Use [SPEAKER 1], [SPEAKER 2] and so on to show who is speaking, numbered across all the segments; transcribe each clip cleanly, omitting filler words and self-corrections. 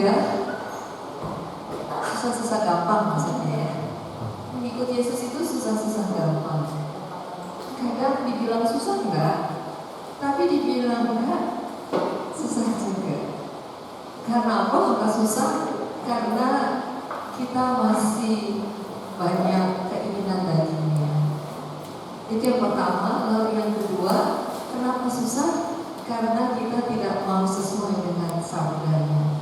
[SPEAKER 1] mudah, susah-susah gampang maksudnya ya. Mengikut Yesus itu susah-susah gampang. Kadang dibilang susah enggak, tapi dibilang enggak, susah juga. Karena apa maka susah? Karena kita masih banyak keinginan dagingnya. Itu yang pertama. Lalu yang kedua, kenapa susah? Karena kita tidak mau sesuai dengan sabdanya.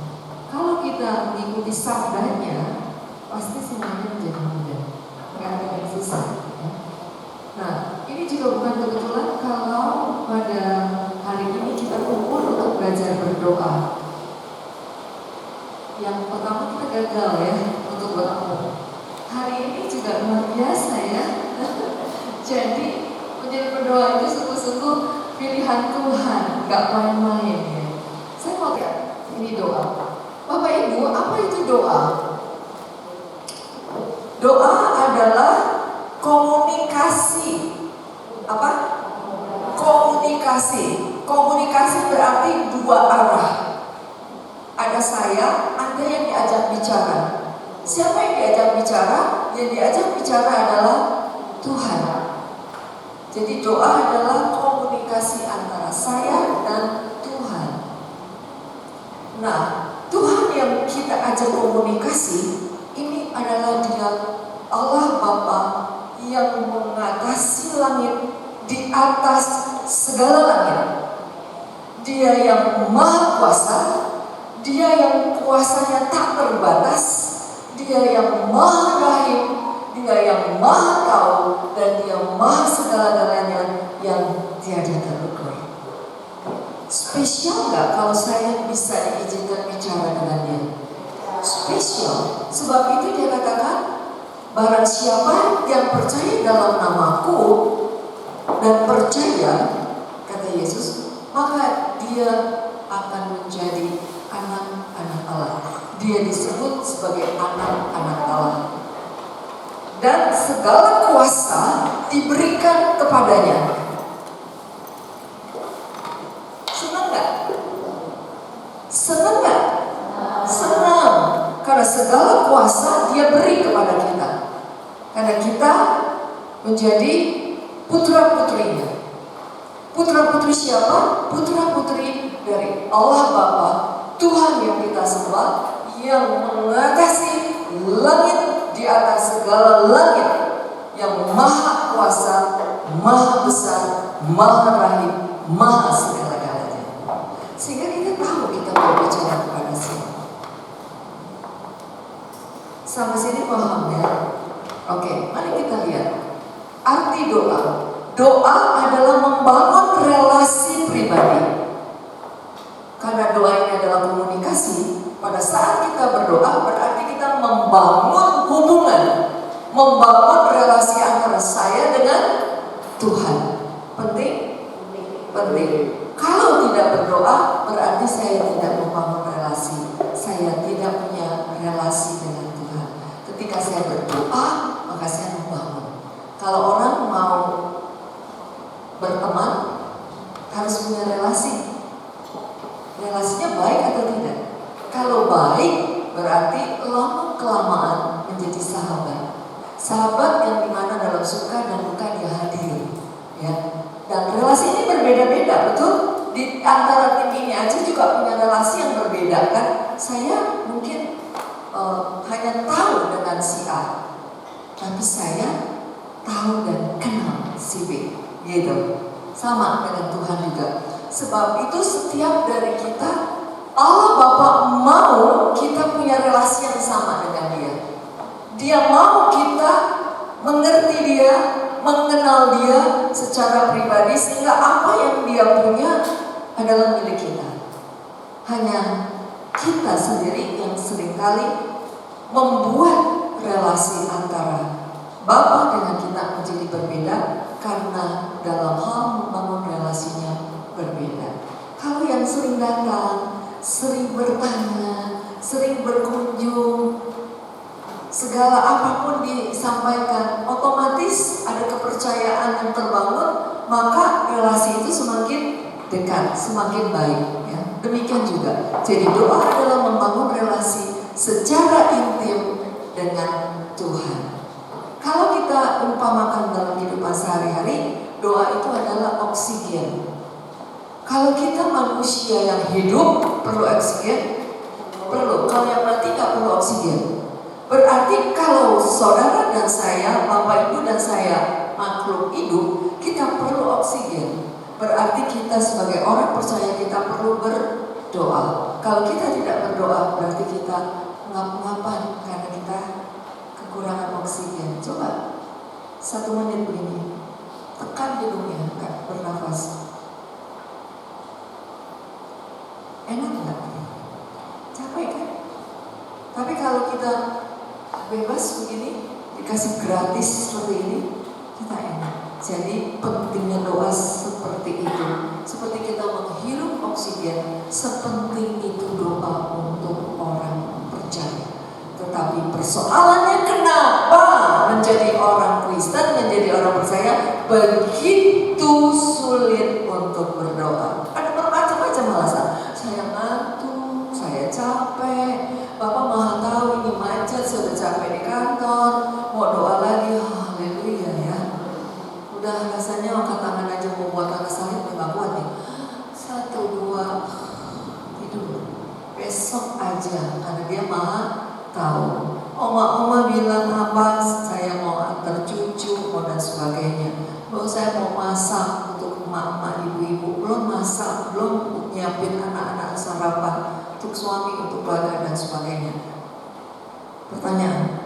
[SPEAKER 1] Kalau kita mengikuti sabdanya, pasti semuanya menjadi mudah, nggak ada yang susah ya. Nah, ini juga bukan kebetulan kalau pada hari ini kita kumpul untuk belajar berdoa. Yang pertama kita gagal ya untuk berdoa. Hari ini juga luar biasa ya. Jadi menjadi berdoa itu sungguh-sungguh pilihan Tuhan, nggak main-main ya. Saya mau lihat ini doa. Bapak Ibu, apa itu doa? Doa adalah komunikasi. Apa? Komunikasi. Komunikasi berarti dua arah. Ada saya, Anda yang diajak bicara. Siapa yang diajak bicara? Yang diajak bicara adalah Tuhan. Jadi doa adalah komunikasi antara saya dan Tuhan. Nah, Tuhan yang kita ajak komunikasi ini adalah Dia, Allah Bapa yang mengatasi langit, di atas segala langit. Dia yang maha kuasa, Dia yang kuasanya tak terbatas, Dia yang maha rahim, Dia yang maha tahu, dan Dia maha segala-galanya yang tiada terukur. Spesial gak kalau saya bisa diizinkan bicara dengan Dia? Spesial, sebab itu Dia katakan, barang siapa yang percaya dalam namaku dan percaya, kata Yesus, maka dia akan menjadi anak-anak Allah. Dia disebut sebagai anak-anak Allah. Dan segala kuasa diberikan kepadanya. Senang gak? Senang gak? Senang. Karena segala kuasa Dia beri kepada kita. Karena kita menjadi putra-putrinya. Putra-putri siapa? Putra-putri dari Allah Bapa, Tuhan yang kita sembah, yang mengatasi langit di atas segala langit, yang maha kuasa, maha besar, maha rahim, maha segala-galanya. Sehingga kita tahu kita berbicara kepada siapa. Sampai sini paham ya? Oke, mari kita lihat arti doa. Doa adalah membangun relasi pribadi. Karena doa ini adalah komunikasi. Pada saat kita berdoa berarti kita membangun hubungan, membangun relasi antara saya dengan Tuhan. Penting? Penting. Kalau tidak berdoa berarti saya tidak membangun relasi. Saya tidak punya relasi dengan Tuhan. Ketika saya berdoa, maka saya membangun. Kalau orang mau berteman, harus punya relasi. Relasinya baik atau tidak? Kalau baik, berarti lama-kelamaan menjadi sahabat. Sahabat yang dimana dalam suka dan duka Dia hadir, ya. Dan relasi ini berbeda-beda, betul? Di antara tim ini aja juga punya relasi yang berbeda kan? Saya mungkin hanya tahu dengan si A, tapi saya tahu dan kenal si B, gitu. Sama dengan Tuhan juga. Sebab itu setiap dari kita, Allah Bapa mau kita punya relasi yang sama dengan Dia. Dia mau kita mengerti Dia, mengenal Dia secara pribadi, sehingga apa yang Dia punya adalah milik kita. Hanya kita sendiri yang seringkali membuat relasi antara Bapa dengan kita menjadi berbeda karena dalam hal membangun relasinya berbeda. Kalau yang sering datang, sering bertanya, sering berkunjung, segala apapun disampaikan, otomatis ada kepercayaan yang terbangun, maka relasi itu semakin dekat, semakin baik. Ya. Demikian juga. Jadi doa adalah membangun relasi doa itu adalah oksigen. Kalau kita manusia yang hidup perlu oksigen, perlu. Kalau yang mati nggak perlu oksigen. Berarti kalau saudara dan saya, bapak ibu dan saya makhluk hidup, kita perlu oksigen. Berarti kita sebagai orang percaya kita perlu berdoa. Kalau kita tidak berdoa, berarti kita ngap-ngapan karena kita kekurangan oksigen. Coba 1 menit begini, tekan hidungnya, nggak bernafas. Enak nggak? Capek kan? Tapi kalau kita bebas begini, dikasih gratis seperti ini, kita enak. Jadi pentingnya doa seperti itu. Seperti kita menghirup oksigen, sepenting itu doa untuk orang percaya. Tetapi persoalannya kenapa menjadi orang Kristen, menjadi orang percaya begitu sulit untuk berdoa? Ada bermacam-macam alasan. Saya ngantuk, saya capek, Bapak maha tahu ini macet, sudah capek di kantor, mau doa lagi, haleluya ya. Udah rasanya angkat tangan aja mau buat angkat salib, udah gak kuat nih. 1, 2, tidur. Besok aja, karena dia maha tahu. Oma-oma bilang apa, saya mau antar cucu, mau dan sebagainya. Bahwa saya mau masak untuk emak-emak, ibu-ibu, belum masak, belum nyiapin anak-anak sarapan, untuk suami, untuk keluarga dan sebagainya. Pertanyaan,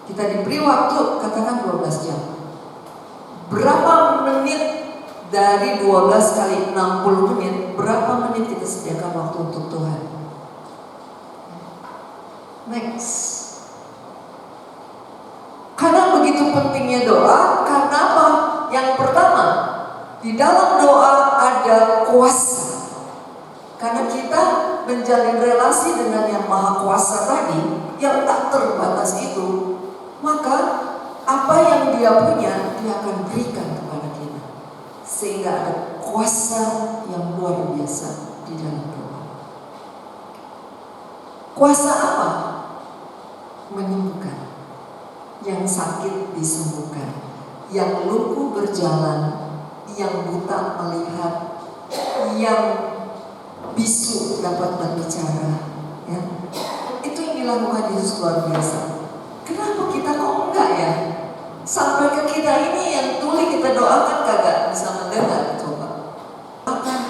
[SPEAKER 1] kita diberi waktu katakan 12 jam. Berapa menit dari 12 kali 60 menit, berapa menit kita sediakan waktu untuk Tuhan? Next. Karena begitu pentingnya doa, karena apa? Yang pertama, di dalam doa ada kuasa. Karena kita menjalin relasi dengan yang maha kuasa tadi, yang tak terbatas itu, maka apa yang dia punya, dia akan berikan kepada kita. Sehingga ada kuasa yang luar biasa di dalam doa. Kuasa apa? Menyembuhkan. Yang sakit disembuhkan, yang lumpuh berjalan, yang buta melihat, yang bisu dapat berbicara, ya. Itu yang dilakukan Yesus luar biasa. Kenapa kita kok enggak ya? Sampai ke kita ini yang tuli kita doakan kagak bisa mendengar, coba. Akan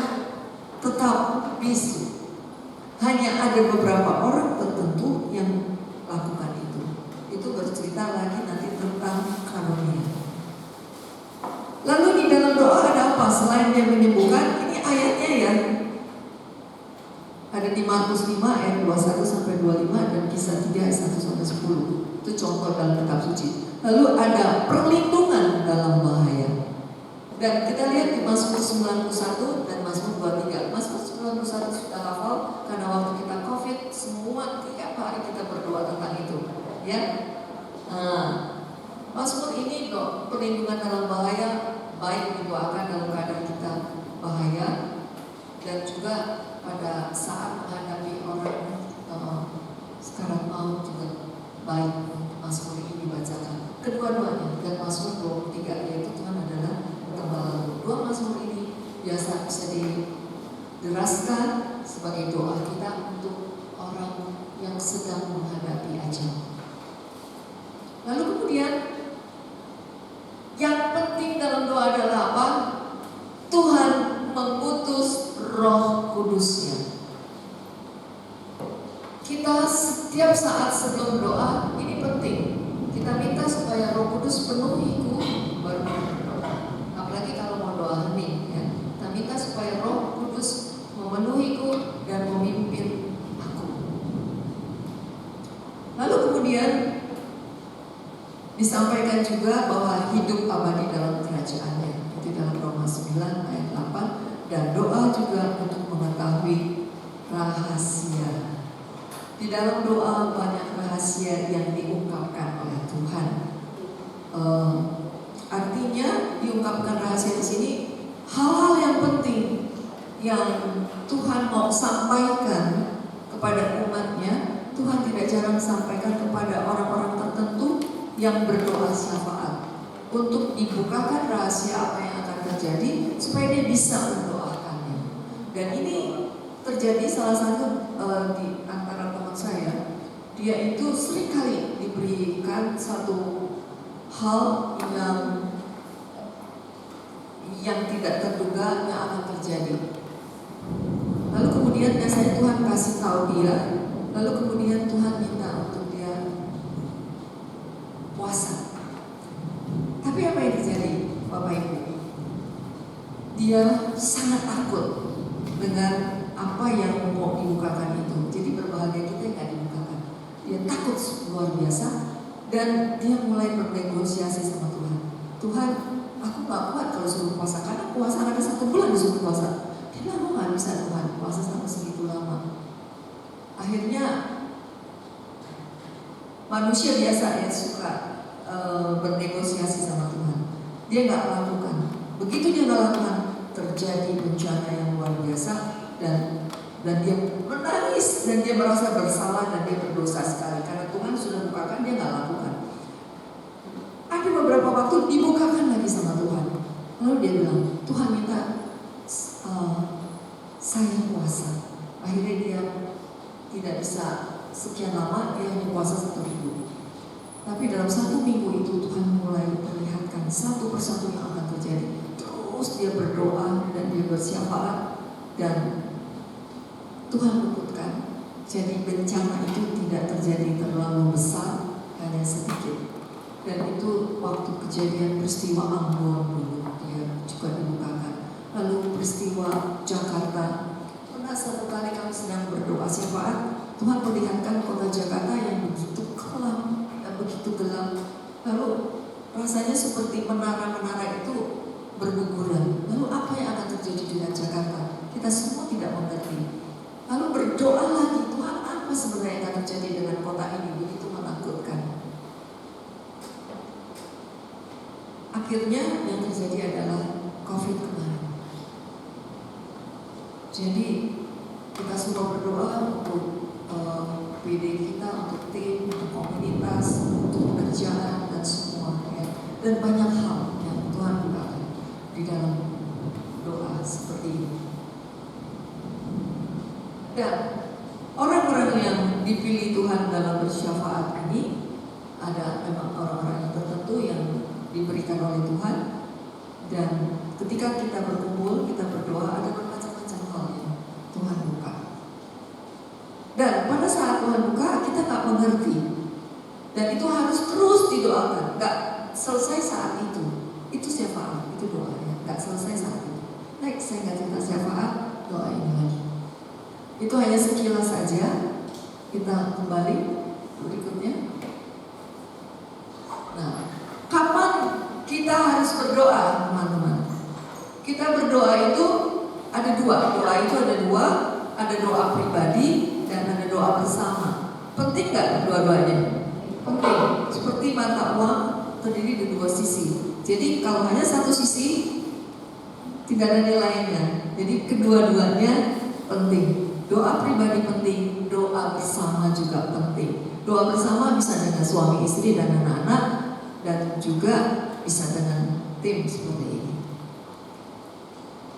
[SPEAKER 1] tetap bisu. Hanya ada beberapa orang tertentu yang lakukan itu. Itu bercerita lagi nanti tentang karunia. Lalu di dalam doa ada apa? Selain dia menyembuhkan, ini ayatnya ya. Ada di Markus 5 ayat 21 sampai 25 dan Kisah 3 ayat 1 sampai 10. Itu contoh dalam kitab suci. Lalu ada perlindungan dalam bahaya. Dan kita lihat di Mazmur 91 dan Mazmur 23. Mazmur 91 sudah hafal karena waktu kita Covid semua tiap hari kita berdoa tentang itu, ya. Mazmur ini kok perlindungan dalam bahaya, baik didoakan dalam keadaan kita bahaya dan juga pada saat menghadapi orang sekarang mau juga baik. Mazmur ini dibacakan kedua-duanya dan Mazmur 23 yaitu Tuhan adalah tembalanku. Dua Mazmur ini biasa bisa dideraskan sebagai doa kita untuk orang yang sedang menghadapi ajang. Lalu kemudian yang penting dalam doa adalah apa? Tuhan mengutus Roh Kudusnya. Kita setiap saat sebelum doa ini penting. Kita minta supaya Roh Kudus penuhiku baru berdoa. Apalagi kalau mau doa hening, ya. Kita minta supaya Roh Kudus memenuhiku dan memimpin aku. Lalu kemudian disampaikan juga bahwa hidup abadi dalam kerajaannya. Itu dalam Roma 9 ayat 8. Dan doa juga untuk mengetahui rahasia. Di dalam doa banyak rahasia yang diungkapkan oleh Tuhan. Artinya diungkapkan rahasia di sini hal-hal yang penting yang Tuhan mau sampaikan kepada umatnya. Tuhan tidak jarang sampaikan kepada orang-orang tertentu yang berdoa syafaat. untuk dibukakan rahasia apa yang akan terjadi supaya dia bisa mendoakannya. Dan ini terjadi salah satu di antara teman saya, dia itu seringkali diberikan satu hal yang tidak terduga yang akan terjadi. Lalu kemudian biasanya Tuhan kasih tahu dia, lalu kemudian Tuhan minta untuk dia puasa. Tapi apa yang terjadi, Bapak Ibu? Dia sangat takut dengan apa yang mau dibukakan itu. Jadi berbahagia kita yang gak dibukakan. Dia takut luar biasa dan dia mulai bernegosiasi sama Tuhan. Tuhan, aku gak kuat kalau suruh puasa, karena puasa ada 1 bulan disuruh puasa. Dia bilang, aku gak bisa Tuhan puasa sampai segitu lama. Akhirnya manusia biasa ya suka bernegosiasi sama Tuhan. Dia gak melakukan. Begitu dia gak lakukan, terjadi bencana yang luar biasa dan dia menangis dan dia merasa bersalah dan dia berdosa sekali karena Tuhan sudah bukakan, dia nggak lakukan. Ada beberapa waktu dibukakan lagi sama Tuhan, lalu dia bilang, Tuhan minta saya puasa. Akhirnya dia tidak bisa sekian lama, dia hanya puasa 1 minggu. Tapi dalam 1 minggu itu Tuhan mulai perlihatkan satu persatu yang akan terjadi. Terus dia berdoa dan dia bersyafaat dan Tuhan luputkan. Jadi bencana itu tidak terjadi terlalu besar, hanya sedikit. Dan itu waktu kejadian peristiwa Ambon dulu dia juga dibukakan. Lalu peristiwa Jakarta. Pernah satu kali kami sedang berdoa syafaat, Tuhan perlihatkan kota Jakarta yang begitu kelam dan begitu gelap. Lalu rasanya seperti menara-menara itu berguguran. Lalu apa yang akan terjadi dengan Jakarta? Kita semua tidak mengerti. Lalu berdoa lagi, Tuhan, apa sebenarnya yang akan terjadi dengan kota ini? Begitu menakutkan. Akhirnya yang terjadi adalah COVID kemarin. Jadi kita semua berdoa untuk PD kita, untuk tim, untuk komunitas, untuk pekerjaan dan semua ya. Dan banyak hal yang Tuhan bukakan di dalam doa seperti ini. Dan orang-orang yang dipilih Tuhan dalam bersyafaat ini ada memang orang-orang yang tertentu yang diberikan oleh Tuhan. Dan ketika kita berkumpul, kita berdoa, ada bermacam-macam hal yang Tuhan buka. Dan pada saat Tuhan buka, kita tak mengerti. Dan itu harus terus didoakan, gak selesai saat itu. Itu syafaat, itu doa ya, gak selesai saat itu. Next, saya gak cerita syafaat, doa ini lagi. Itu hanya sekilas saja. Kita kembali berikutnya. Nah, kapan kita harus berdoa, teman-teman? Kita berdoa itu ada 2. Doa itu ada 2. Ada doa pribadi dan ada doa bersama. Penting gak dua-duanya? Penting. Seperti mata uang terdiri dari 2 sisi. Jadi kalau hanya satu sisi tidak ada nilainya. Jadi kedua-duanya penting. Doa pribadi penting, doa bersama juga penting. Doa bersama bisa dengan suami istri dan anak-anak, dan juga bisa dengan tim seperti ini.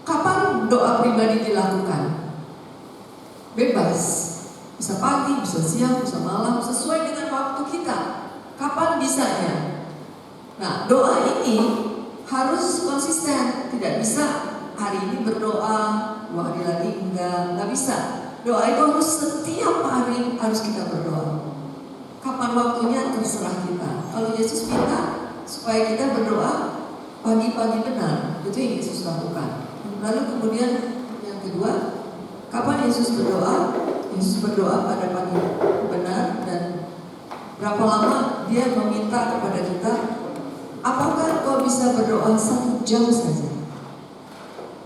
[SPEAKER 1] Kapan doa pribadi dilakukan? Bebas. Bisa pagi, bisa siang, bisa malam, sesuai dengan waktu kita. Kapan bisanya? Nah, doa ini harus konsisten. Tidak bisa hari ini berdoa, 2 hari lagi enggak bisa. Doa itu harus setiap hari harus kita berdoa. Kapan waktunya terserah kita. Kalau Yesus minta supaya kita berdoa pagi-pagi benar, itu yang Yesus lakukan. Lalu kemudian yang kedua, kapan Yesus berdoa? Yesus berdoa pada pagi benar, dan berapa lama dia meminta kepada kita, apakah kau bisa berdoa 1 jam saja?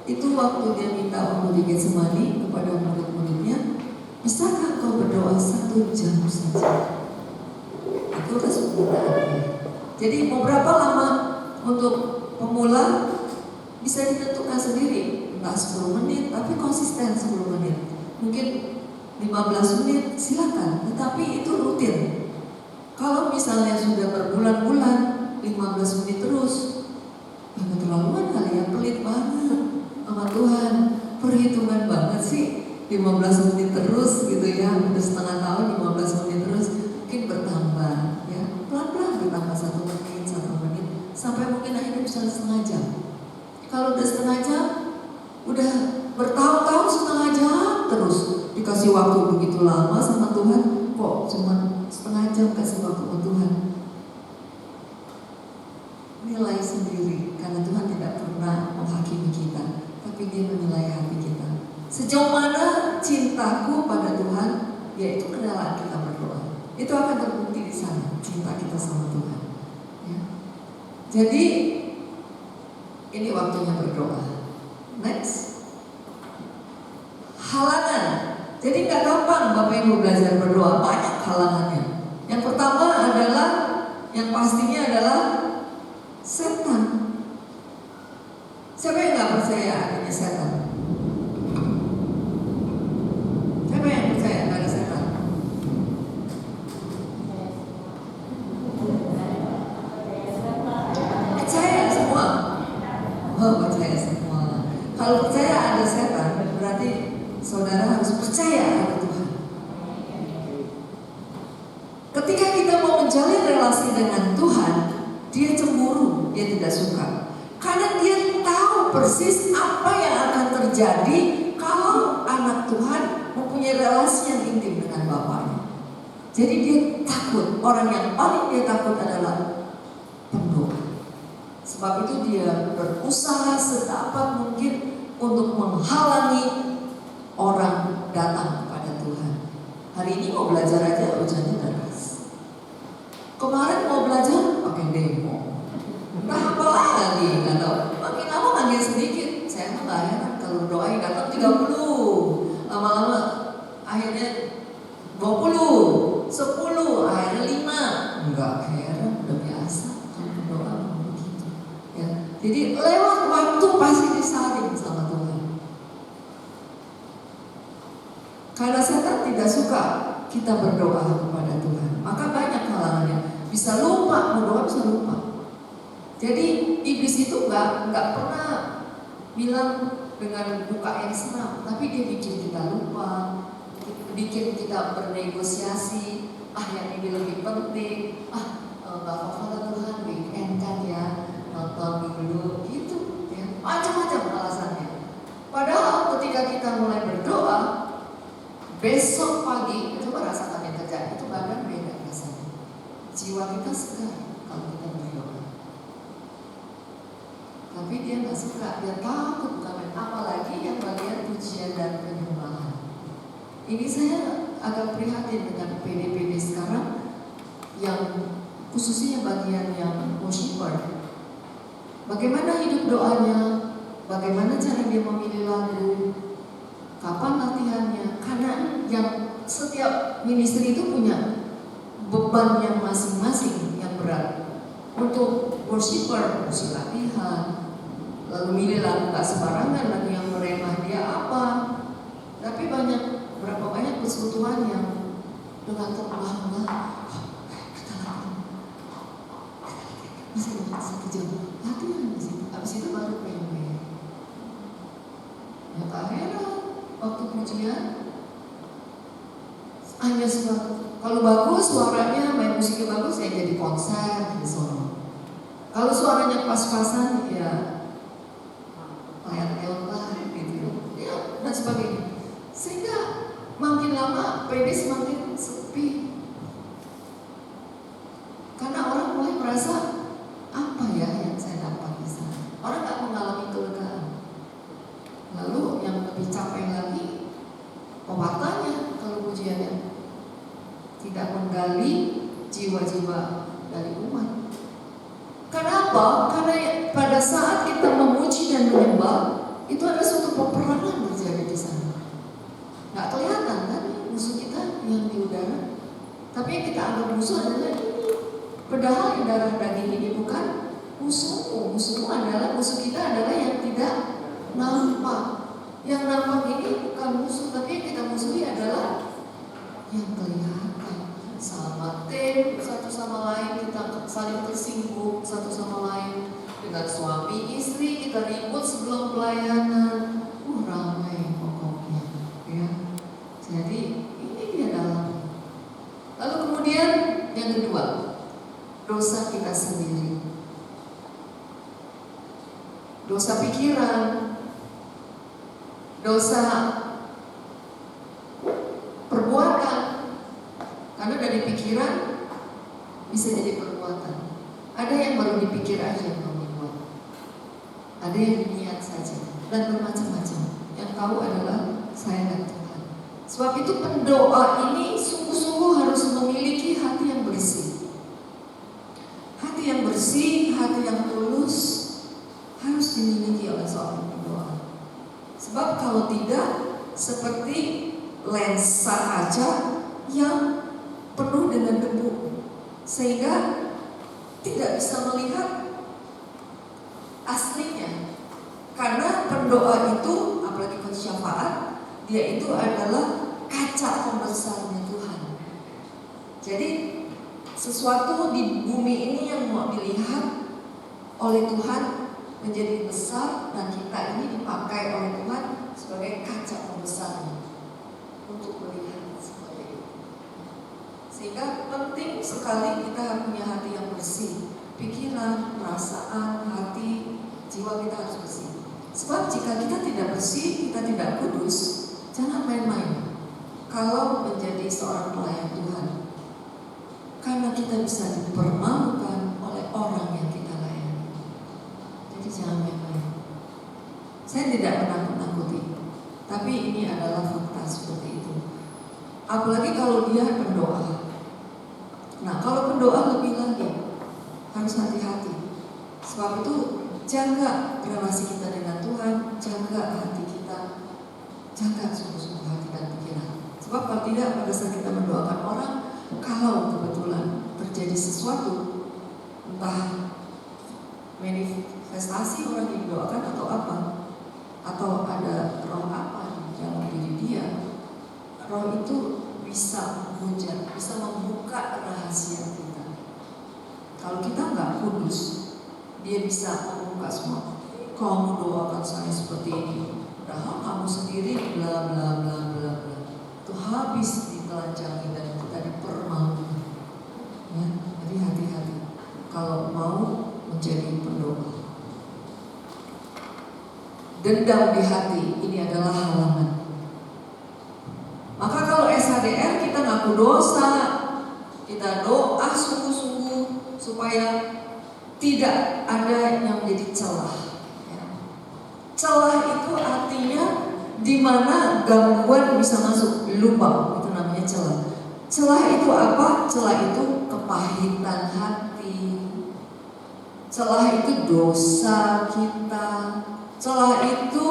[SPEAKER 1] Itu waktu dia minta waktu di Getsemani kepada murid-muridnya, bisakah kau berdoa 1 jam saja? Itu kesempurnaannya. Jadi mau berapa lama untuk pemula bisa ditentukan sendiri, entah 10 menit, tapi konsisten 10 menit. Mungkin 15 menit silakan, tetapi itu rutin. Kalau misalnya sudah berbulan-bulan 15 menit terus. Keterlaluan kali ya, pelit banget sama Tuhan. Perhitungan banget sih, 15 menit terus gitu ya. Udah setengah tahun 15 menit terus. Mungkin bertambah ya, pelan-pelan bertambah 1 menit, 1 menit, sampai mungkin akhirnya bisa setengah jam. Kalau udah setengah jam, udah bertahun-tahun setengah jam terus dikasih waktu begitu lama sama Tuhan, kok cuma setengah jam kasih waktu ke Tuhan. Nilai sendiri, karena Tuhan tidak pernah menghakimi kita, tapi Dia menilai hati kita. Sejauh mana cintaku pada Tuhan, yaitu kerelaan kita berdoa. Itu akan terbukti di sana, cinta kita sama Tuhan. Ya. Jadi ini waktunya berdoa. Next, halangan. Jadi nggak gampang Bapak Ibu belajar berdoa, banyak halangannya. Yang pertama adalah, yang pastinya adalah setan. Siapa yang nggak percaya adanya setan? Siapa yang percaya ada setan? Percaya semua? Oh, percaya semua. Kalau percaya ada setan, berarti saudara harus percaya ada Tuhan. Ketika kita mau menjalin relasi dengan Tuhan, Dia cemburu, Dia tidak suka. Karena Dia tahu persis apa yang akan terjadi kalau anak Tuhan mempunyai relasi yang intim dengan Bapaknya. Jadi Dia takut. Orang yang paling Dia takut adalah pendoa. Sebab itu Dia berusaha sedapat mungkin untuk menghalangi orang datang kepada Tuhan. Hari ini mau belajar aja hujannya deras. Kemarin mau belajar pakai demo. Nah apa lagi? Nggak tahu. Makin lama makin sedikit. Saya nggak heran kalau doain datang 30, lama-lama akhirnya 20, 10, akhirnya 5. Nggak heran, udah biasa kalau doa begitu. Ya. Jadi lewat waktu pasti disaring sama Tuhan. Karena setan tidak suka kita berdoa kepada Tuhan, maka banyak halangannya. Bisa lupa, berdoa bisa lupa. Jadi iblis itu nggak pernah bilang dengan buka yang senang, tapi dia bikin kita lupa, bikin kita bernegosiasi. Yang ini lebih penting. Nggak apa-apa Tuhan, weekend kan ya, nonton dulu gitu. Ya. Macam-macam alasannya. Padahal ketika kita mulai berdoa, besok pagi, coba rasakan yang terjadi, itu badan beda rasanya. Jiwa kita segar kalau kita berdoa. Tapi Dia nggak suka, Dia takut bukan, apalagi yang bagian pujian dan penyembahan. Ini saya agak prihatin dengan PD-PD sekarang, yang khususnya bagian yang worshiper. Bagaimana hidup doanya, bagaimana cara dia memilih lagu, kapan latihannya. Karena yang setiap ministry itu punya beban yang masing-masing yang berat. Untuk worshiper mesti latihan, lalu milih lagu gak sembarangan, lagu yang meremah dia apa. Tapi berapa banyak persekutuan yang dengan terbang-bang, kita latihan, masih ada 1 jam latihan di situ. Habis itu baru pengen. Ya tak heran, waktu pujian hanya kalau bagus suaranya, main musiknya bagus, ya jadi konser di sono. Kalau suaranya pas-pasan, ya layak lah gitu, ya dan sebagainya. Sehingga makin lama PD semakin sepi. Karena orang mulai merasa, apa ya yang saya dapat di sana? Orang nggak mengalami kelegaan. Lalu yang lebih capek lagi, pewartanya kalau pujiannya tidak menggali jiwa-jiwa dari umat. Kenapa? Karena pada saat kita memuji dan menyembah, itu ada suatu peperangan terjadi di sana. Nggak kelihatan kan musuh kita yang di udara, tapi yang kita anggap musuh adalah ini. Padahal yang darah daging ini bukan musuhmu. Musuhmu adalah, musuh kita adalah yang tidak nampak. Yang nampak ini bukan musuh, tapi yang kita musuhi adalah yang kelihatan. Sama tim satu sama lain kita saling tersinggung satu sama lain. Dengan suami istri kita ribut sebelum pelayanan, ramai pokoknya, ya. Jadi ini dia dalam. Lalu kemudian yang kedua, dosa kita sendiri, dosa pikiran, dosa perbuatan. Karena dari pikiran bisa jadi perbuatan. Ada yang baru dipikir aja yang membuat, ada yang niat saja, dan bermacam-macam. Yang tahu adalah saya dan Tuhan. Sebab itu pendoa ini sungguh-sungguh harus memiliki hati yang bersih. Hati yang bersih, hati yang tulus harus dimiliki oleh seorang pendoa. Sebab kalau tidak, seperti lensa kaca yang penuh dengan debu, sehingga tidak bisa melihat aslinya. Karena pendoa itu, apalagi syafaat, dia itu adalah kaca pembesarnya Tuhan. Jadi sesuatu di bumi ini yang mau dilihat oleh Tuhan menjadi besar, dan kita ini dipakai oleh Tuhan sebagai kaca pembesarnya untuk melihat seperti itu. Sehingga penting sekali kita punya hati yang bersih, pikiran, perasaan, hati, jiwa kita harus bersih. Sebab jika kita tidak bersih, kita tidak kudus, jangan main-main kalau menjadi seorang pelayan Tuhan. Karena kita bisa dipermalukan oleh orang yang kita layani. Jadi jangan main-main. Saya tidak menakut-nakuti, tapi ini adalah fakta seperti itu. Apalagi kalau dia berdoa. Nah, kalau pendoa lebih lagi harus hati-hati. Sebab itu jaga relasi kita dengan Tuhan, jaga hati kita, jaga sungguh-sungguh hati dan pikiran. Sebab kalau tidak, pada saat kita mendoakan orang, kalau kebetulan terjadi sesuatu, entah manifestasi orang yang didoakan atau apa, atau ada roh apa di dalam diri dia, roh itu bisa menghujat, bisa membuka rahasia kita. Kalau kita nggak kudus, dia bisa membuka semua. Kamu doakan saya seperti ini, padahal kamu sendiri bla bla bla bla bla. Itu habis ditelanjangi dan kita dipermalukan. Ya, jadi hati-hati kalau mau menjadi pendoa. Dendam di hati ini adalah halangan. Maka kalau SHDR kita ngaku dosa, kita doa sungguh-sungguh supaya tidak ada yang menjadi celah. Celah itu artinya di mana gangguan bisa masuk, lubang, itu namanya celah. Celah itu apa? Celah itu kepahitan hati. Celah itu dosa kita. Celah itu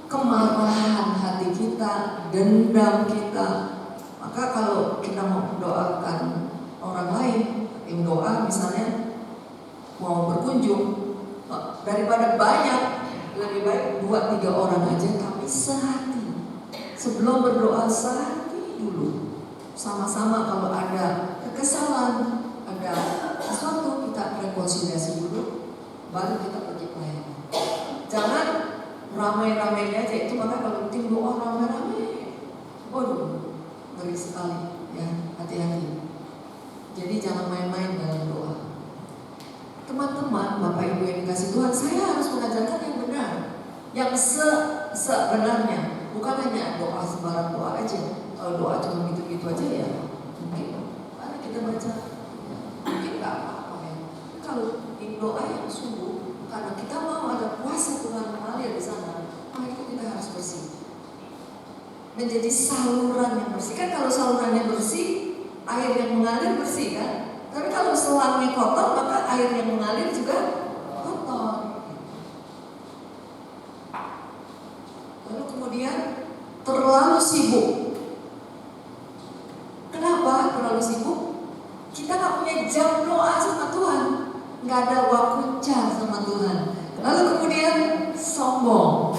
[SPEAKER 1] kemarahan hati kita, dendam kita. Maka kalau kita mau mendoakan orang lain, yang doa misalnya mau berkunjung, daripada banyak, lebih baik 2-3 orang aja, tapi sehati. Sebelum berdoa sehati dulu, sama-sama. Kalau ada kekesalan, ada sesuatu, kita rekonsiliasi dulu, baru kita pergi pelayanan. Jangan ramai-ramainya aja. Itu maka kalau tim doa ramai-ramai, waduh, ngeri sekali ya, hati-hati. Jadi jangan main-main dalam doa. Teman-teman, Bapak Ibu yang dikasih Tuhan, saya harus mengajarkan yang benar, yang sebenarnya, bukan hanya doa sembarang doa aja. Kalau doa cuma gitu-gitu aja ya mungkin, karena kita baca ya, mungkin nggak apa-apa ya. Kalau ini doa yang sungguh, karena kita mau ada kuasa Tuhan mengalir di sana, maka itu kita harus bersih, menjadi saluran yang bersih. Kan kalau salurannya bersih, air yang mengalir bersih kan. Tapi kalau selangnya kotor, maka air yang mengalir juga kotor. Lalu kemudian terlalu sibuk. Kenapa terlalu sibuk? Kita nggak punya jam doa sama Tuhan, nggak ada wakuca sama Tuhan. Lalu kemudian sombong,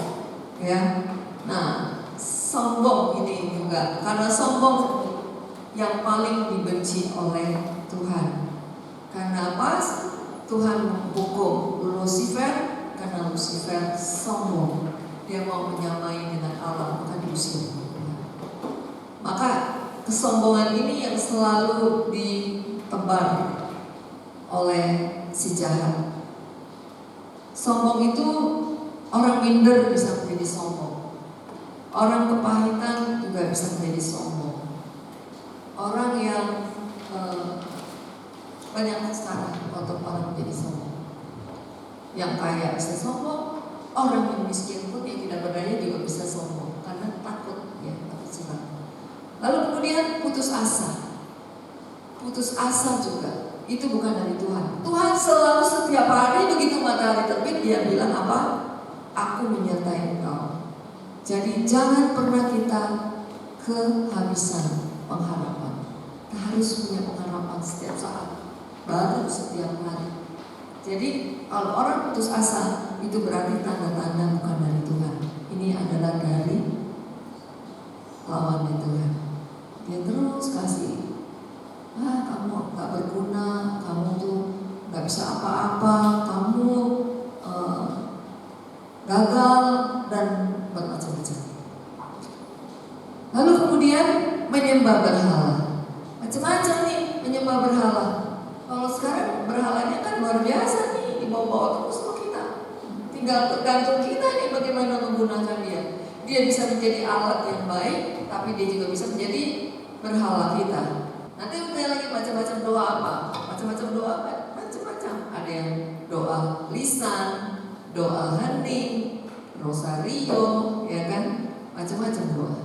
[SPEAKER 1] ya. Nah, sombong ini juga, karena sombong yang paling dibenci oleh Tuhan. Karena apa? Tuhan menghukum Lucifer karena Lucifer sombong. Dia mau menyamai dengan Allah, maka diusir. Maka kesombongan ini yang selalu ditebar oleh si jahat. Sombong itu, orang minder bisa menjadi sombong. Orang kepahitan juga bisa menjadi sombong. Orang yang banyak sekarang untuk orang menjadi sombong. Yang kaya bisa sombong, orang yang miskin pun yang tidak berdaya juga bisa sombong karena takut ya, takut senang. Lalu kemudian putus asa. Putus asa juga itu bukan dari Tuhan. Tuhan selalu setiap hari begitu matahari terbit dia bilang apa? Aku menyertai engkau. Jadi jangan pernah kita kehabisan pengharapan. Kita harus punya pengharapan setiap saat, baru setiap hari. Jadi kalau orang putus asa itu berarti tanda-tanda bukan dari Tuhan. Ini adalah dari lawannya Tuhan. Dia terus kasih, kamu gak berguna, kamu tuh gak bisa apa-apa, kamu gagal dan bermacam-macam. Lalu kemudian menyembah berhala. Macam-macam nih menyembah berhala. Kalau sekarang berhalanya kan luar biasa nih, dibawa-bawa terus sama kita. Tinggal tergantung kita nih bagaimana menggunakan dia. Dia bisa menjadi alat yang baik, tapi dia juga bisa menjadi berhala kita. Nanti udah lagi macam-macam doa apa? Macam-macam doa apa? Macam-macam. Ada yang doa lisan, doa hening, rosario, ya kan? Macam-macam doa.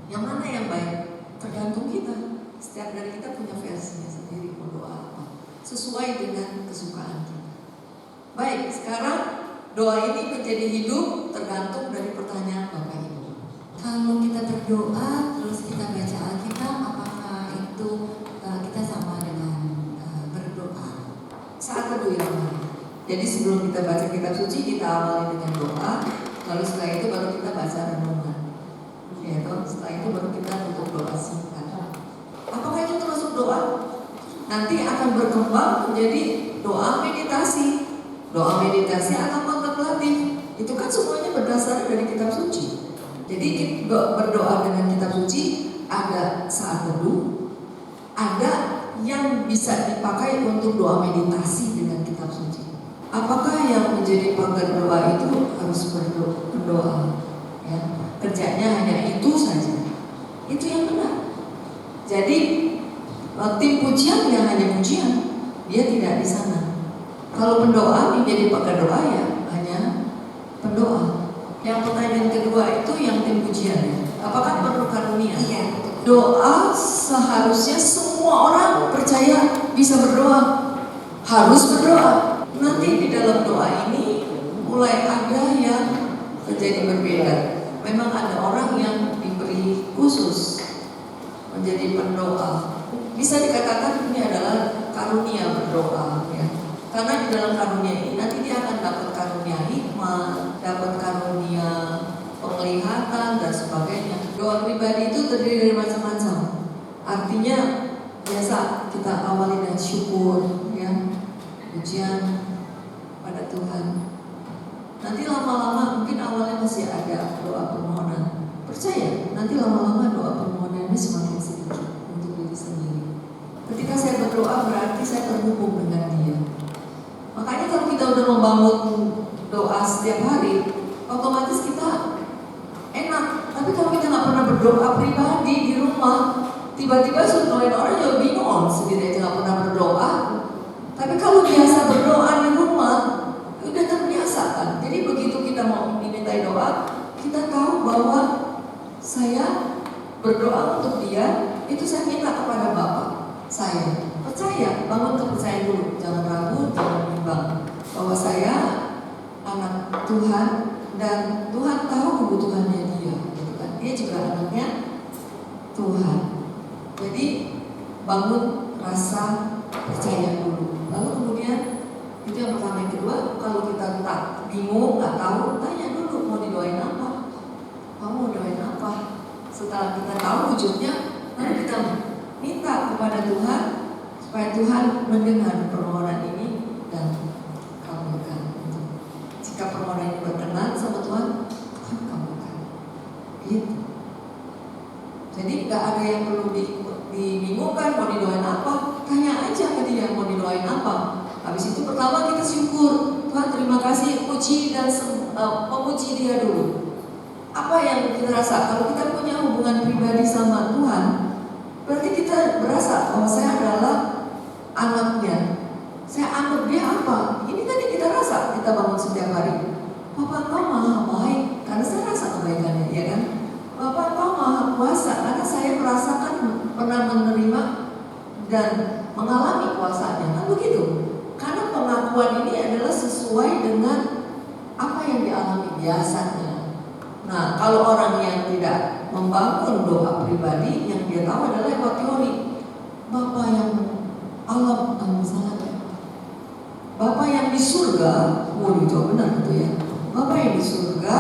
[SPEAKER 1] Yang mana yang baik? Tergantung kita. Setiap dari kita punya versinya sendiri mau doa apa, sesuai dengan kesukaan kita. Baik, sekarang doa ini menjadi hidup tergantung dari pertanyaan Bapak Ibu.
[SPEAKER 2] Kalau kita berdoa terus kita baca Alkitab, apakah itu kita sama dengan berdoa?
[SPEAKER 1] Saat teduh yang mana? Jadi sebelum kita baca kitab suci kita awali dengan doa, lalu setelah itu baru kita baca renungan. Ya, setelah itu baru kita tutup doa singkat. Apakah itu termasuk doa? Nanti akan berkembang menjadi doa meditasi. Doa meditasi akan kontemplatif. Itu kan semuanya berdasar dari kitab suci. Jadi berdoa dengan kitab suci ada saat teduh, ada yang bisa dipakai untuk doa meditasi dengan kitab suci. Apakah yang menjadi pagar doa itu harus berdoa? Ya, kerjanya hanya itu saja. Itu yang benar. Jadi tim pujian yang hanya pujian, dia tidak di sana. Kalau pendoa menjadi pagar doa ya hanya pendoa. Yang pertanyaan kedua itu yang tim pujian ya. Apakah perlu karunia?
[SPEAKER 2] Iya.
[SPEAKER 1] Doa seharusnya semua orang percaya bisa berdoa, harus berdoa. Nanti di dalam doa ini mulai ada yang terjadi berbeda. Memang ada orang yang diberi khusus menjadi pendoa. Bisa dikatakan ini adalah karunia berdoa ya. Karena di dalam karunia ini nanti dia akan dapat karunia hikmat, dapat karunia penglihatan dan sebagainya. Doa pribadi itu terdiri dari macam-macam. Artinya biasa kita awali dengan syukur ya, pujian pada Tuhan. Nanti lama-lama mungkin awalnya masih ada doa permohonan. Percaya, nanti lama-lama doa permohonannya semakin sedikit untuk diri sendiri. Ketika saya berdoa berarti saya terhubung dengan Dia. Makanya kalau kita udah membangun doa setiap hari, otomatis kita enak. Tapi kalau kita nggak pernah berdoa pribadi di rumah, tiba-tiba suruh doain orang juga bingung, sendiri aja nggak pernah berdoa. Tapi kalau biasa berdoa di rumah, udah terbiasa kan. Jadi begitu kita mau dimintai doa, kita tahu bahwa saya berdoa untuk dia, itu saya minta kepada Bapa saya. Percaya, bangun kepercayaan dulu, jangan ragu, jangan bimbang bahwa saya anak Tuhan dan Tuhan tahu kebutuhannya dia. Gitu kan. Dia juga anaknya Tuhan. Jadi bangun rasa percaya dulu. Lalu kemudian itu yang pertama. Yang kedua, kalau kita tak bingung, nggak tahu, tanya dulu mau didoain apa. Kamu mau doain apa? Setelah kita tahu wujudnya, lalu kita minta kepada Tuhan supaya Tuhan mendengar permohonan ini dan kabulkan. Jika permohonan ini berkenan sama Tuhan, Tuhan kabulkan. Gitu. Jadi nggak ada yang perlu dibingungkan mau didoain apa, tanya aja ke dia mau didoain apa. Habis itu pertama kita syukur, Tuhan terima kasih, puji dan memuji dia dulu. Apa yang kita rasa? Kalau kita punya hubungan pribadi sama Tuhan, berarti kita berasa bahwa saya adalah anaknya. Saya anggap dia apa? Ini tadi kita rasa, kita bangun setiap hari. Bapak Engkau maha baik, karena saya rasa kebaikannya, ya kan? Bapak Engkau maha kuasa, karena saya merasakan pernah menerima dan mengalami kuasanya. Kan begitu? Karena pengakuan ini adalah sesuai dengan apa yang dialami biasanya. Nah, kalau orang yang tidak membangun doa pribadi, yang dia tahu adalah lewat teori. Bapak yang alam, misalnya Bapak yang di surga, itu benar gitu ya. Bapak yang di surga,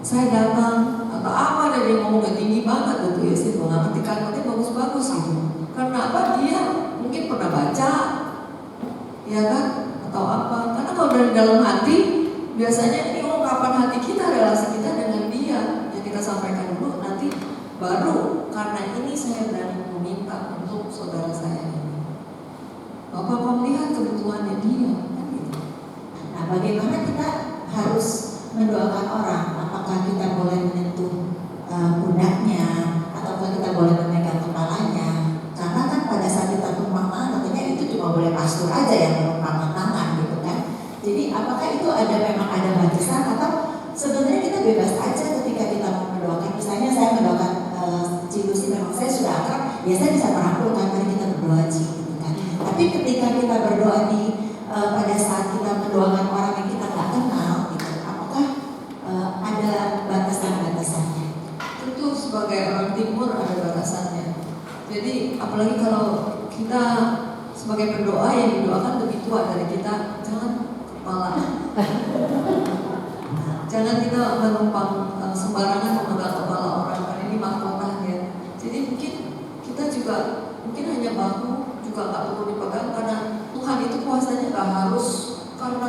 [SPEAKER 1] saya datang atau apa, ada dia ngomongnya tinggi banget gitu ya, sih mengerti kalimatnya bagus-bagus gitu. Karena apa? Dia mungkin pernah baca, ya kan? Atau apa? Karena kalau dari dalam hati, biasanya ini ungkapan hati kita, relasi kita dengan dia yang kita sampaikan dulu, nanti baru karena ini saya berani meminta untuk saudara saya ini. Bapak kau melihat kebutuhannya dia, kan gitu.
[SPEAKER 3] Nah, bagaimana kita harus mendoakan orang? Apakah kita boleh menyentuh pundaknya, ataukah kita boleh memegang kepalanya? Karena kan pada saat kita tumpang tangan, katanya itu cuma boleh pastor aja yang menumpangkan tangan gitu kan. Jadi apakah itu memang ada batasan, atau sebenarnya kita bebas aja ketika kita mau mendoakan? Misalnya saya mendoakan Cilusi, memang saya sudah akrab, biasanya bisa merangkul kan, mari kita berdoa gitu kan. Tapi ketika kita berdoa pada saat kita mendoakan orang yang kita nggak kenal, gitu, apakah ada batasan-batasannya?
[SPEAKER 1] Tentu sebagai orang timur ada batasannya. Jadi apalagi kalau kita sebagai pendoa yang didoakan lebih tua dari kita, jangan kepala. Jangan kita menumpang sembarangan memegang kepala orang, karena ini mahkota ya. Jadi mungkin kita juga mungkin hanya bahu juga nggak perlu dipegang, karena Tuhan itu kuasanya nggak harus karena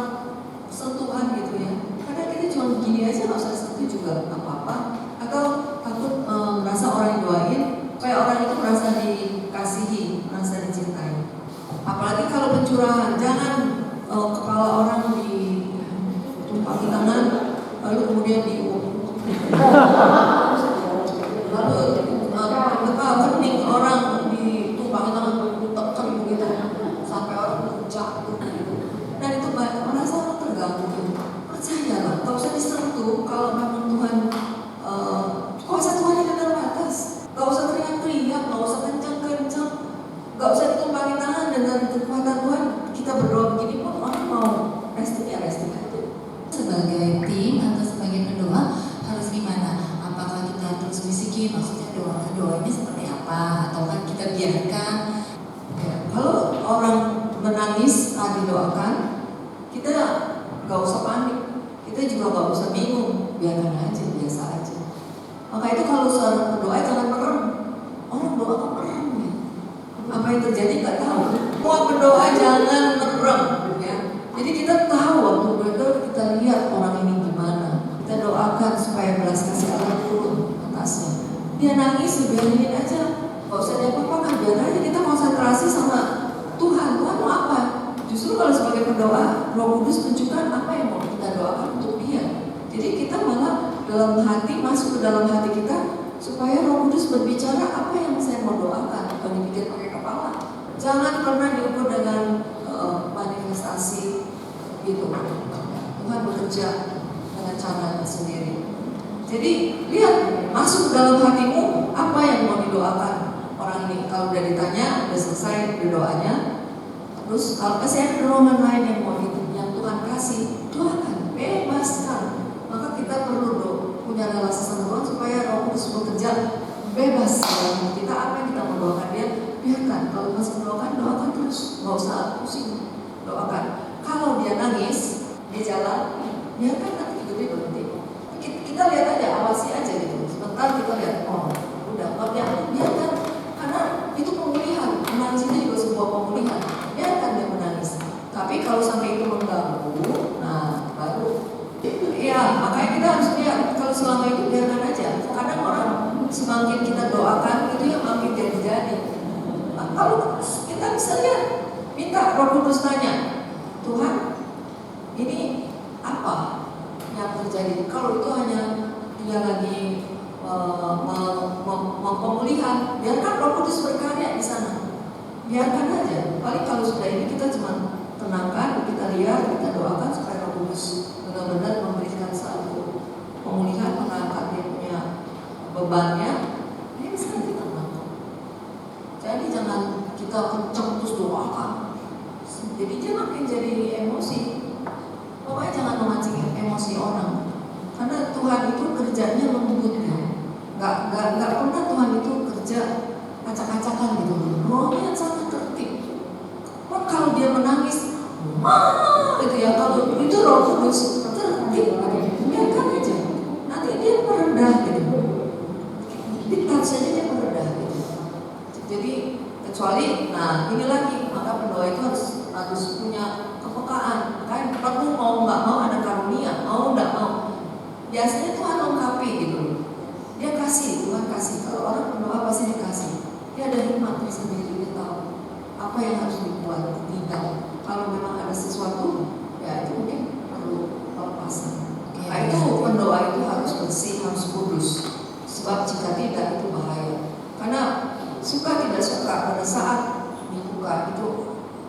[SPEAKER 1] sentuhan gitu ya. Karena kita cuma begini aja nggak usah sentuh juga nggak apa-apa. Atau takut merasa orang yang doain, supaya orang itu merasa dikasihi, merasa dicintai. Apalagi kalau pencurahan, jangan kepala orang ditumpangi tangan, lalu kemudian lalu kening orang ditumpangi tangan, tekan begitu sampai orang jatuh gitu. Dan itu merasa orang terganggu. Percayalah, tak usah disentuh kalau memang Tuhan kuasa Tuhan yang terbatas. Gak usah teriak-teriak, gak usah kencang-kencang, gak usah ditumpangi tangan. Dengan kekuatan Tuhan kita berdoa begini pun orang mau resting ya resting aja.
[SPEAKER 2] Sebagai tim atau sebagai pendoa harus gimana? Apakah kita terus bisikin, maksudnya doanya seperti apa? Atau kan kita biarkan?
[SPEAKER 1] Ya, kalau orang menangis saat didoakan, kita gak usah panik, kita juga gak usah bingung, biarkan aja, biasa aja. Maka itu kalau seorang berdoa jangan merem. Orang doa kan merem ya. Apa yang terjadi gak tahu. Semua berdoa jangan merem ya. Jadi kita tahu waktu berdoa, kita lihat orang ini gimana. Kita doakan supaya belas kasih Allah turun atasnya. Dia nangis, biarin aja. Gak usah diapa-apakan, biar aja kita konsentrasi sama Tuhan. Tuhan mau apa? Justru kalau sebagai pendoa, Roh Kudus tunjukkan apa yang mau kita doakan untuk dia. Jadi kita malah dalam hati, masuk ke dalam hati kita, supaya Roh Kudus berbicara apa yang saya mau doakan, bukan dipikir pakai kepala. Jangan pernah diukur dengan manifestasi gitu. Tuhan bekerja dengan caranya sendiri. Jadi lihat, masuk ke dalam hatimu apa yang mau didoakan orang ini. Kalau udah ditanya, udah selesai berdoanya, terus kalau masih ada dorongan lain yang mau yang Tuhan kasih, doakan, bebaskan. Maka kita perlu punya relasi sama Tuhan supaya Roh Kudus bekerja bebas dalam kita. Apa yang kita mau doakan dia, biarkan. Kalau masih mendoakan, doakan terus, nggak usah pusing, doakan. Kalau dia nangis di jalan, biarkan nanti dia berhenti. Kita lihat aja, awasi aja gitu. Sebentar kita lihat, oh udah, kalau dia biarkan, karena itu pemulihan. kita bisa lihat, minta Roh Kudus tanya, Tuhan, ini apa yang terjadi? Kalau itu hanya dia lagi pemulihan, biarkan Roh Kudus berkarya di sana. Biarkan aja. Paling kalau sudah ini kita cuma tenangkan, kita lihat, kita doakan supaya Roh Kudus benar-benar memberikan satu pemulihan, mengangkat dia punya bebannya. Dia bisa nanti tenang. Jadi jangan kita kenceng terus doakan. Jadi dia makin jadi emosi. Pokoknya jangan memancing emosi orang. Karena Tuhan itu kerjanya lembutnya. Nggak pernah Tuhan itu kerja acak-acakan gitu. Rohnya sangat tertib. Kalau dia menangis, gitu ya. Kalau itu Roh Kudus tertib, biarkan aja. Nanti dia merendah gitu. Ditahan saja dia merendah gitu. Jadi kecuali, nah ini lagi, maka pendoa itu harus punya kepekaan. Kan perlu mau nggak mau ada karunia, mau nggak mau. Biasanya Tuhan lengkapi gitu. Dia kasih, Tuhan kasih. Kalau orang berdoa pasti dikasih. Dia ada hikmat tersendiri, dia tahu apa yang harus dibuat, tidak. Kalau memang ada sesuatu, ya itu mungkin perlu pelepasan. Nah itu pendoa itu harus bersih, harus kudus. Sebab jika tidak itu bahaya. Karena suka tidak suka pada saat dibuka itu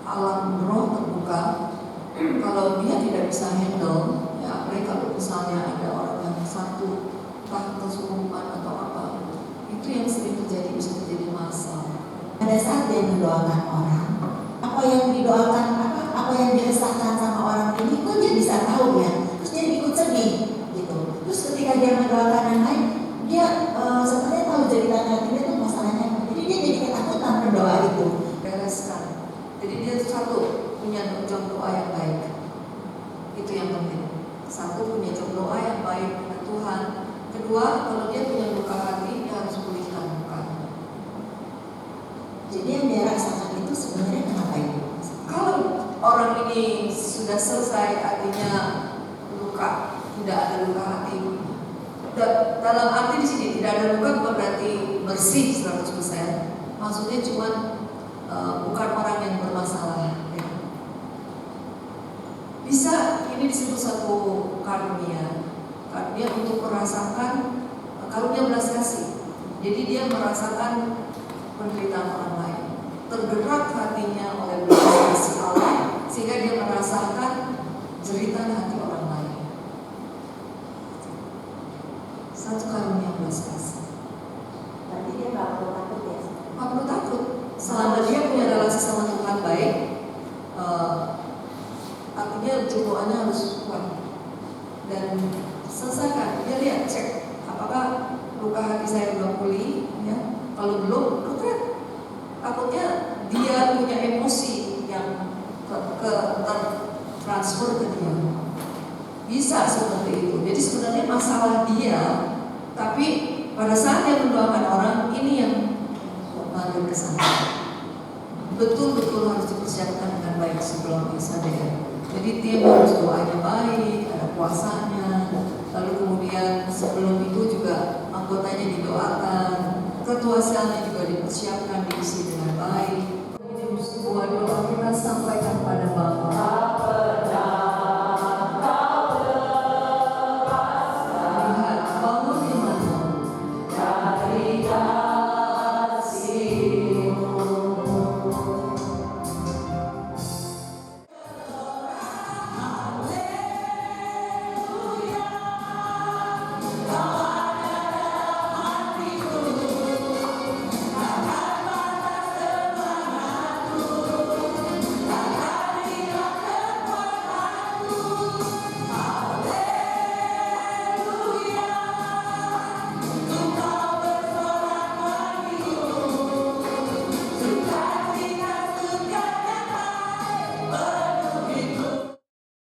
[SPEAKER 1] alam roh terbuka. Kalau dia tidak bisa handle, ya apalagi kalau misalnya ada orang yang satu entah kesurupan atau apa, itu yang sering terjadi, bisa terjadi masalah.
[SPEAKER 3] Pada saat dia mendoakan orang, apa yang didoakan, apa yang diresahkan sama orang ini, kok dia bisa tahu ya, terus dia ikut sedih gitu. Terus ketika dia mendoakan yang lain, dia sebenarnya tahu jadi tanda dia itu masalahnya, jadi dia jadi ketakutan berdoa itu.
[SPEAKER 1] Bereskan. Jadi dia satu punya jam doa yang baik, itu yang penting. Satu punya jam doa yang baik dengan Tuhan. Kedua, kalau dia punya luka hati, dia harus pulihkan lukanya.
[SPEAKER 3] Jadi yang dia rasakan itu sebenarnya kenapa itu?
[SPEAKER 1] Kalau orang ini sudah selesai, artinya luka, tidak ada luka hati. Dalam arti di sini tidak ada luka bukan berarti bersih 100%. Maksudnya cuma bukan orang yang bermasalah. Ya. Bisa ini disebut satu karunia. Karunia untuk merasakan karunia belas kasih. Jadi dia merasakan penderitaan orang lain, tergerak hatinya oleh belas kasih Allah, sehingga dia merasakan jeritan hati orang lain. Satu karunia belas kasih.
[SPEAKER 3] Berarti dia nggak perlu takut ya?
[SPEAKER 1] Nggak perlu takut. Selama dia punya relasi sama Tuhan baik, artinya doanya harus kuat dan selesaikan. Dia lihat, cek apakah luka hati saya belum pulih, ya. Kalau belum, retret. Takutnya dia punya emosi yang transfer ke dia. Bisa seperti itu. Jadi sebenarnya masalah dia, tapi pada saat dia mendoakan orang, ini yang mengalir ke sana. Betul-betul harus dipersiapkan dengan baik sebelum bisa deh. Jadi dia harus doanya baik, ada puasanya, lalu kemudian sebelum itu juga anggotanya didoakan, ketua selnya juga dipersiapkan.